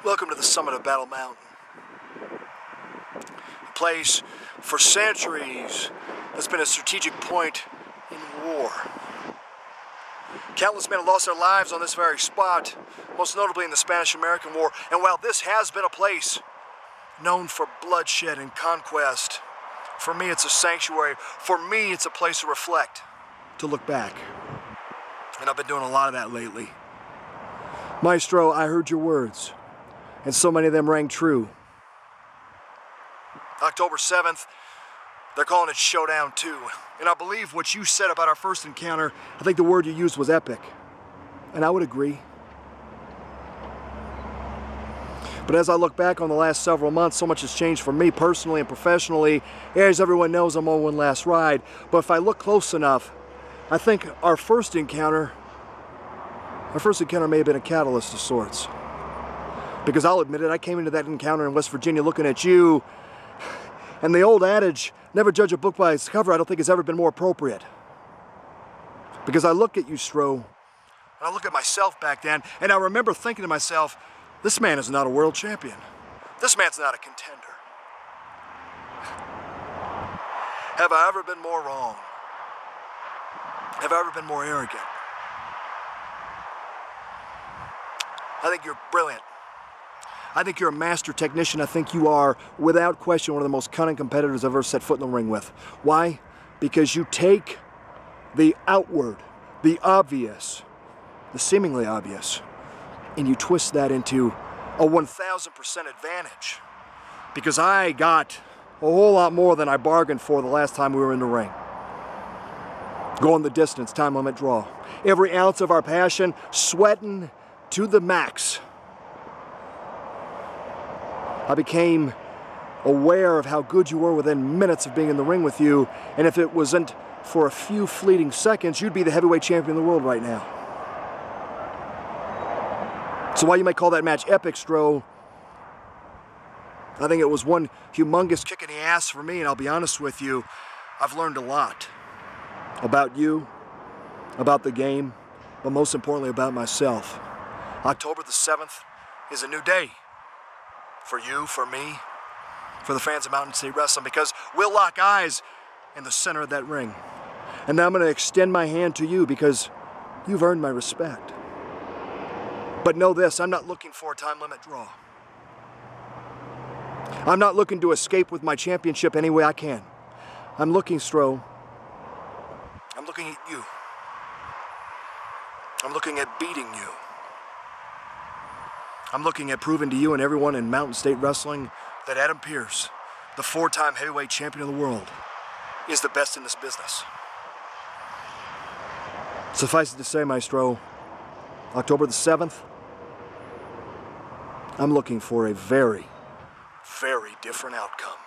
Welcome to the summit of Battle Mountain. A place for centuries that's been a strategic point in war. Countless men have lost their lives on this very spot, most notably in the Spanish-American War. And while this has been a place known for bloodshed and conquest, for me it's a sanctuary. For me it's a place to reflect, to look back. And I've been doing a lot of that lately. Maestro, I heard your words, and so many of them rang true. October 7th, they're calling it Showdown II. And I believe what you said about our first encounter, I think the word you used was epic. And I would agree. But as I look back on the last several months, so much has changed for me personally and professionally. As everyone knows, I'm on one last ride. But if I look close enough, I think our first encounter may have been a catalyst of sorts. Because I'll admit it, I came into that encounter in West Virginia looking at you, and the old adage, never judge a book by its cover, I don't think has ever been more appropriate. Because I look at you, Stro, and I look at myself back then, and I remember thinking to myself, this man is not a world champion. This man's not a contender. Have I ever been more wrong? Have I ever been more arrogant? I think you're brilliant. I think you're a master technician. I think you are, without question, one of the most cunning competitors I've ever set foot in the ring with. Why? Because you take the outward, the obvious, the seemingly obvious, and you twist that into a 1,000% advantage. Because I got a whole lot more than I bargained for the last time we were in the ring. Going the distance, time limit draw. Every ounce of our passion, sweating to the max. I became aware of how good you were within minutes of being in the ring with you, and if it wasn't for a few fleeting seconds, you'd be the heavyweight champion of the world right now. So while you might call that match epic, Stro, I think it was one humongous kick in the ass for me, and I'll be honest with you, I've learned a lot about you, about the game, but most importantly about myself. October the 7th is a new day. For you, for me, for the fans of Mountain State Wrestling, because we'll lock eyes in the center of that ring. And now I'm going to extend my hand to you because you've earned my respect. But know this, I'm not looking for a time limit draw. I'm not looking to escape with my championship any way I can. I'm looking, Stro, I'm looking at you. I'm looking at beating you. I'm looking at proving to you and everyone in Mountain State Wrestling that Adam Pearce, the 4-time heavyweight champion of the world, is the best in this business. Suffice it to say, Maestro, October the 7th, I'm looking for a very, very different outcome.